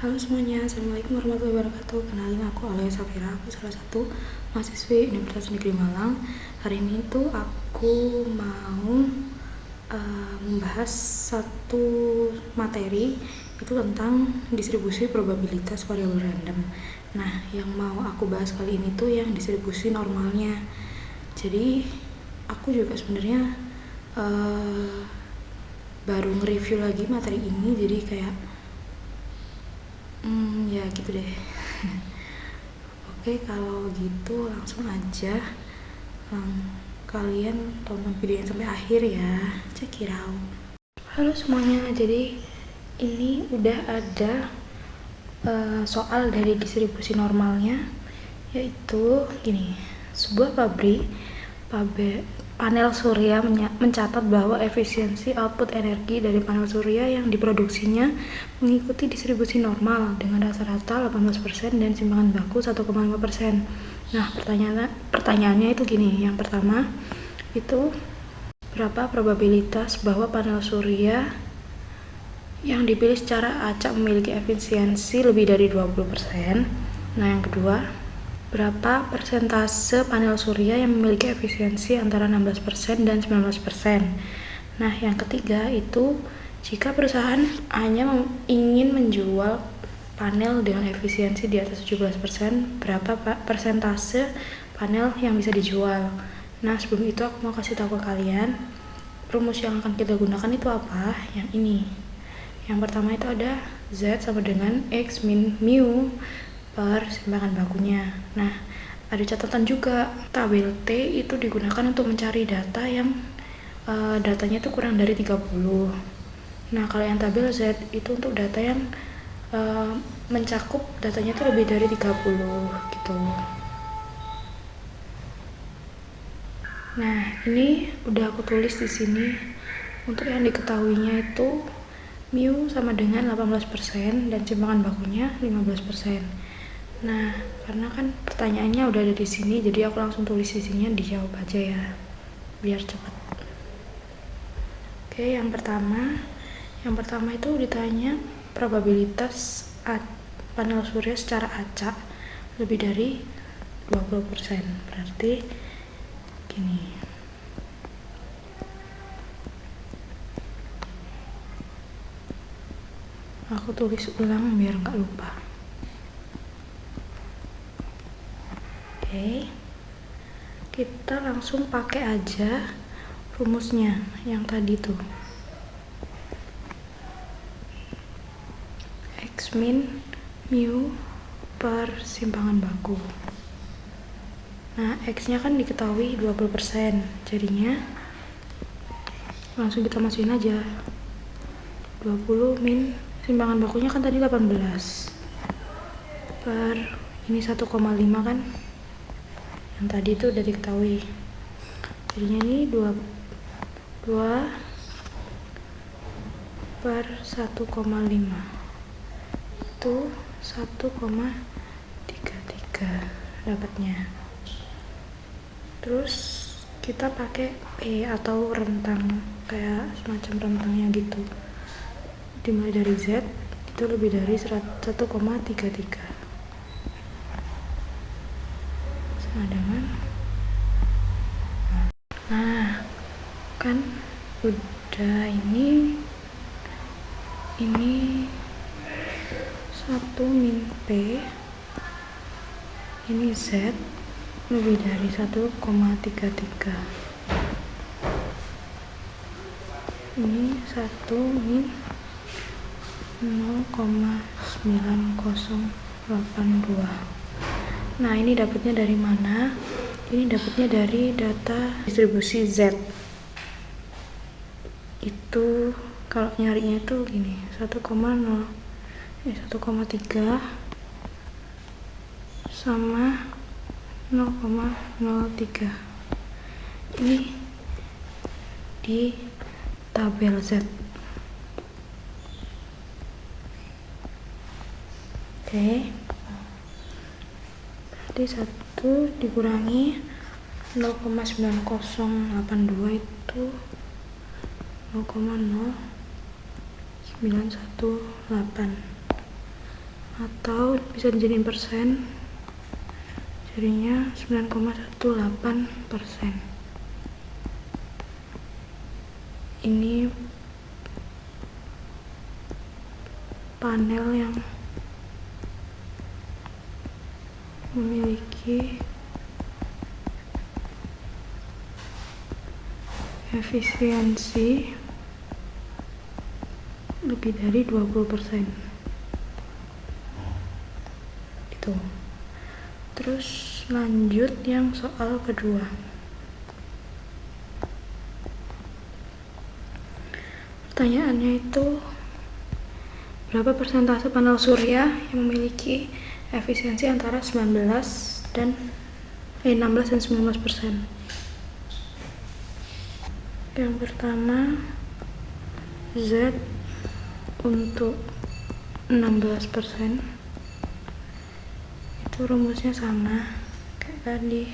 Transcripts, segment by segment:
Halo semuanya, Assalamualaikum warahmatullahi wabarakatuh. Kenalin, aku Alaya Safira, aku salah satu mahasiswi Universitas Negeri Malang. Hari ini tuh aku mau membahas satu materi, itu tentang distribusi probabilitas variabel random. Nah, yang mau aku bahas kali ini tuh yang distribusi normalnya. Jadi aku juga sebenarnya baru nge-review lagi materi ini, jadi kayak ya gitu deh. Oke, kalau gitu langsung aja kalian tonton videonya sampai akhir ya. Check it out. Halo semuanya, jadi ini udah ada soal dari distribusi normalnya, yaitu gini. Sebuah panel surya mencatat bahwa efisiensi output energi dari panel surya yang diproduksinya mengikuti distribusi normal dengan rata-rata 18% dan simpangan baku 1,5%. Nah, pertanyaannya itu gini. Yang pertama, itu berapa probabilitas bahwa panel surya yang dipilih secara acak memiliki efisiensi lebih dari 20%. Nah, yang kedua, berapa persentase panel surya yang memiliki efisiensi antara 16% dan 19%. Nah, yang ketiga itu jika perusahaan hanya ingin menjual panel dengan efisiensi di atas 17%, berapa persentase panel yang bisa dijual. Nah, sebelum itu aku mau kasih tahu ke kalian, rumus yang akan kita gunakan itu apa? Yang ini. Yang pertama itu ada Z sama dengan X min mu per simpangan bakunya. Nah, ada catatan juga, tabel T itu digunakan untuk mencari data yang datanya itu kurang dari 30. Nah, kalau yang tabel Z itu untuk data yang mencakup datanya itu lebih dari 30 gitu. Nah, ini udah aku tulis di sini. Untuk yang diketahuinya itu mu sama dengan 18% dan simpangan bakunya 15%. Nah, karena kan pertanyaannya udah ada di sini, jadi aku langsung tulis isinya, dijawab aja ya, biar cepat. Oke, yang pertama itu ditanya probabilitas panel surya secara acak lebih dari 20%. Berarti gini. Aku tulis ulang biar nggak lupa. Oke, kita langsung pakai aja rumusnya yang tadi tuh, X min mu per simpangan baku. Nah, X nya kan diketahui 20%, jadinya langsung kita masukin aja 20 min simpangan bakunya kan tadi 18 per ini 1,5 kan, yang tadi itu udah diketahui, jadinya ini 2 per 1,5 itu 1,33 dapatnya. Terus kita pakai P atau rentang, kayak semacam rentangnya gitu, dimulai dari Z itu lebih dari 1,33 sama dengan, nah kan udah, ini 1 min P, ini Z lebih dari 1,33, ini 1 min 0,9082. Nah, ini dapatnya dari mana? Ini dapatnya dari data distribusi Z. Itu kalau nyarinya itu gini, 1,3 sama 0,03. Ini di tabel Z. Oke. Berarti 1 dikurangi 0,9082 itu 0,0918. atau bisa dijadiin persen, jadinya 9,18%. Ini panel yang memiliki efisiensi lebih dari 20%. Gitu. Terus lanjut yang soal kedua. Pertanyaannya itu, berapa persentase panel surya yang memiliki efisiensi antara 16 dan 19%. Yang pertama, Z untuk 16%. Itu rumusnya sama kayak tadi.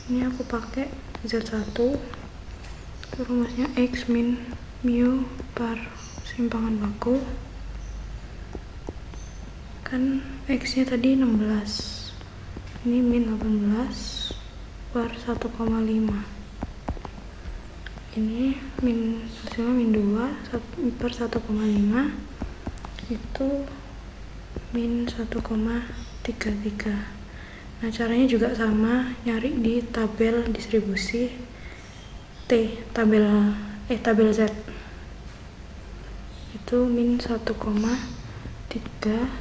Ini aku pakai Z1. Itu rumusnya X min mu per simpangan baku. Kan X nya tadi 16, ini min 18 per 1,5. Ini hasilnya min 2 per 1,5, itu min 1,33. Nah, caranya juga sama, nyari di tabel distribusi tabel Z. Itu min 1,3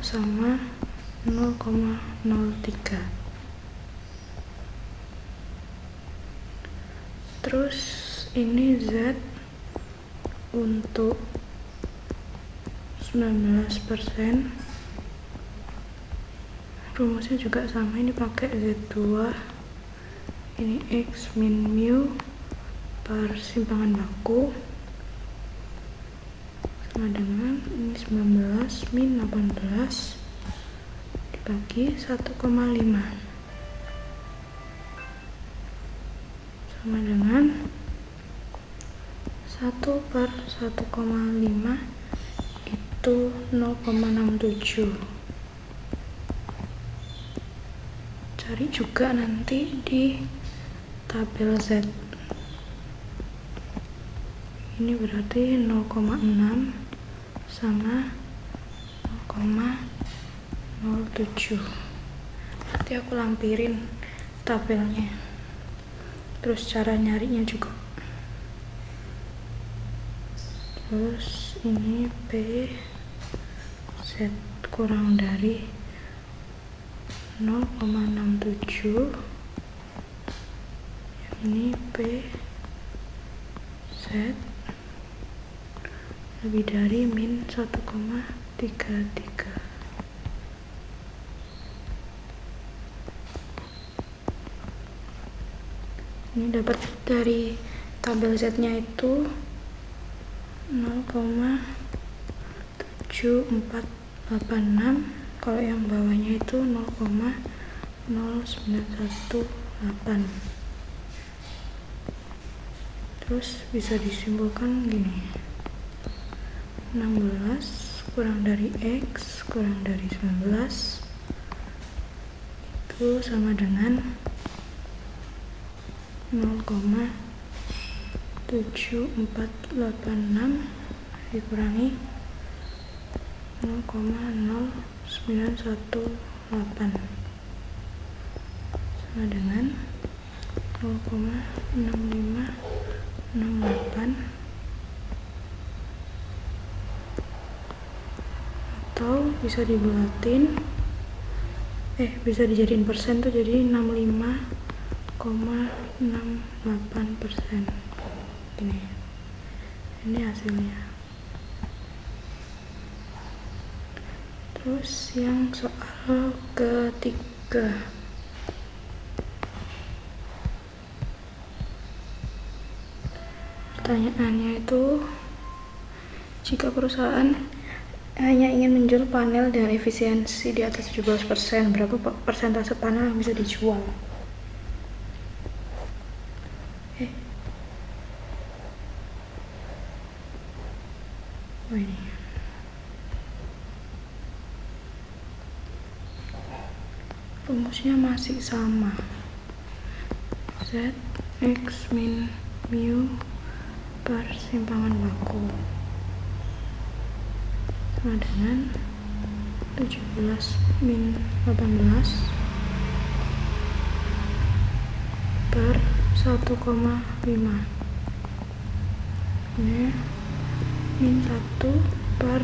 sama 0,03. Terus ini Z untuk 19%. Rumusnya juga sama, ini pakai Z2. Ini X min mu per simpangan baku sama dengan ini 19 min 18 dibagi 1,5 sama dengan 1 per 1,5 itu 0,67. Cari juga nanti di tabel Z. Ini berarti 0,6 sama 0,07. Nanti aku lampirin tabelnya. Terus cara nyarinya juga. Terus ini P Z kurang dari 0,67. Ini P Z lebih dari min 1,33. Ini dapat dari tabel Z nya itu 0,7486. Kalau yang bawahnya itu 0,0918. Terus bisa disimpulkan gini, 16 kurang dari X kurang dari 19 itu sama dengan 0,7486 dikurangi 0,0918 sama dengan 0,6568, atau bisa dibulatin, bisa dijadiin persen tuh, jadi 65,68%. Ini hasilnya. Terus yang soal ketiga, pertanyaannya itu, jika perusahaan hanya ingin menjual panel dengan efisiensi di atas 17%, berapa persentase panel yang bisa dijual? rumusnya masih sama, Z X min mu per simpangan baku sama dengan 17 min 18 per 1,5. Ini min 1 per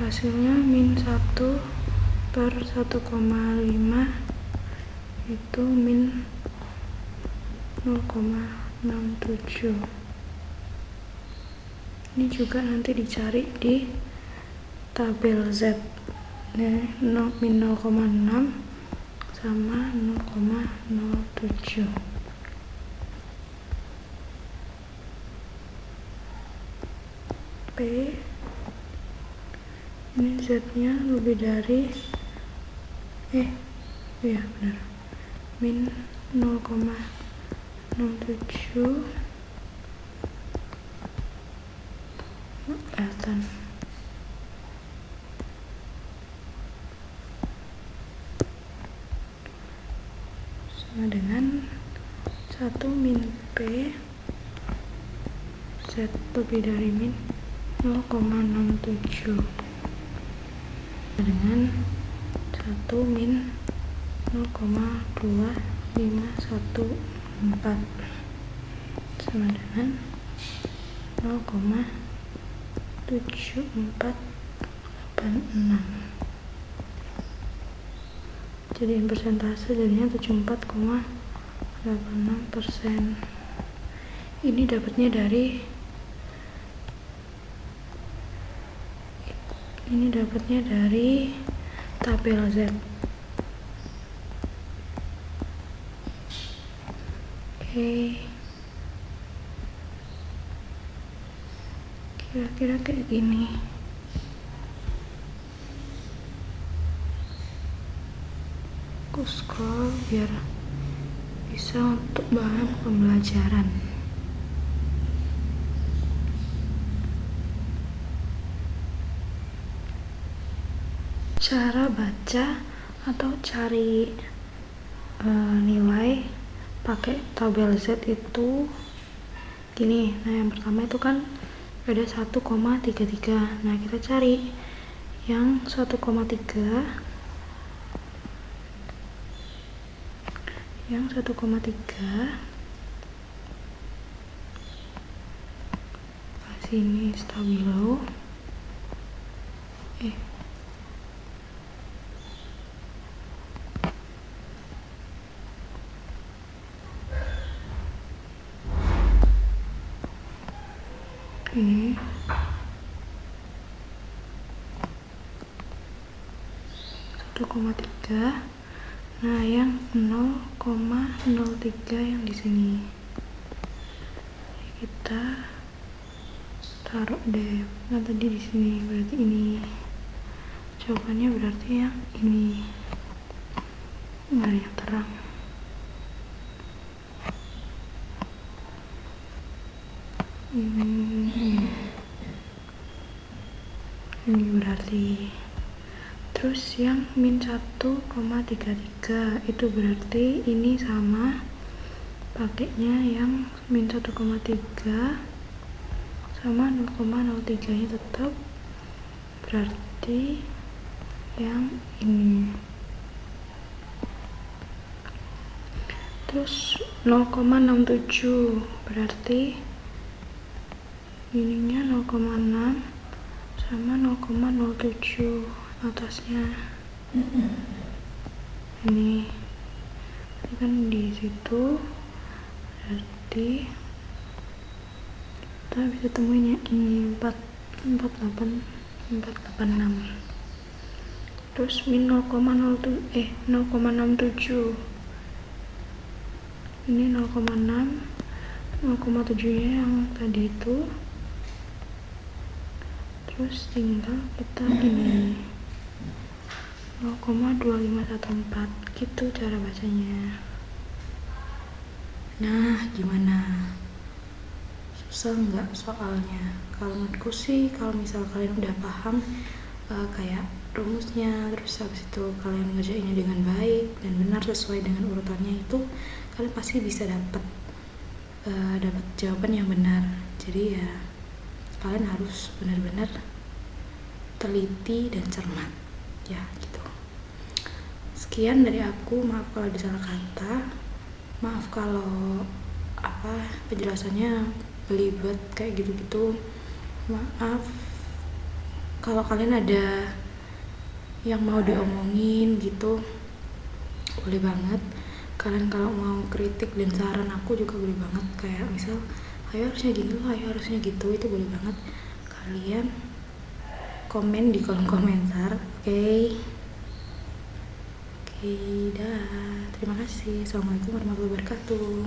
hasilnya min 1 per 1,5 itu min 0,67. Ini juga nanti dicari di tabel Z. Nah, min 0,6 sama 0,07. P ini Z-nya lebih dari iya benar, min 0,07 kelihatan. Sama dengan 1 min P Z lebih dari min 0,67 dengan 1 min 0,2514 sama dengan 0,7486. Jadiin persentase jadinya 74,86%. Ini dapatnya dari tabel Z. Oke, kira-kira kayak gini. Aku scroll biar bisa untuk bahan pembelajaran. Cara baca atau cari nilai pakai tabel Z itu gini. Nah, yang pertama itu kan ada 1,33. Nah, kita cari yang 1,3. Yang 1,3 sini stabilo. Ini 1,3. Nah, yang 0,03 yang di sini kita taruh deh. Nah, tadi di sini berarti ini jawabannya, berarti yang ini. Mari yang terang. Ini berarti. Terus yang min 1,33 itu berarti ini sama pakainya yang min 1,3 sama 0,03 nya tetap, berarti yang ini. Terus 0,67 berarti ininya 0,6 sama 0,07 atasnya. Ini kan di situ, berarti kita bisa temuin ya ini 486. Terus min 0,67 ini 0,6, 0,7 nya yang tadi itu. Terus tinggal kita ini 0,2514 gitu cara bacanya. Nah, gimana? susah nggak soalnya? Kalau menurutku sih kalau misal kalian udah paham kayak rumusnya, terus habis itu kalian ngerjainnya dengan baik dan benar sesuai dengan urutannya, itu kalian pasti bisa dapat jawaban yang benar. Jadi ya kalian harus benar-benar teliti dan cermat ya gitu. Sekian dari aku, maaf kalau ada salah kata, maaf kalau penjelasannya belibet kayak gitu-gitu, maaf kalau kalian ada yang mau diomongin gitu, boleh banget. Kalian kalau mau kritik dan saran aku juga boleh banget, kayak misal ayo harusnya gini loh, ayo harusnya gitu, itu boleh banget kalian komen di kolom komentar. Oke, dah, terima kasih. Assalamualaikum warahmatullahi wabarakatuh.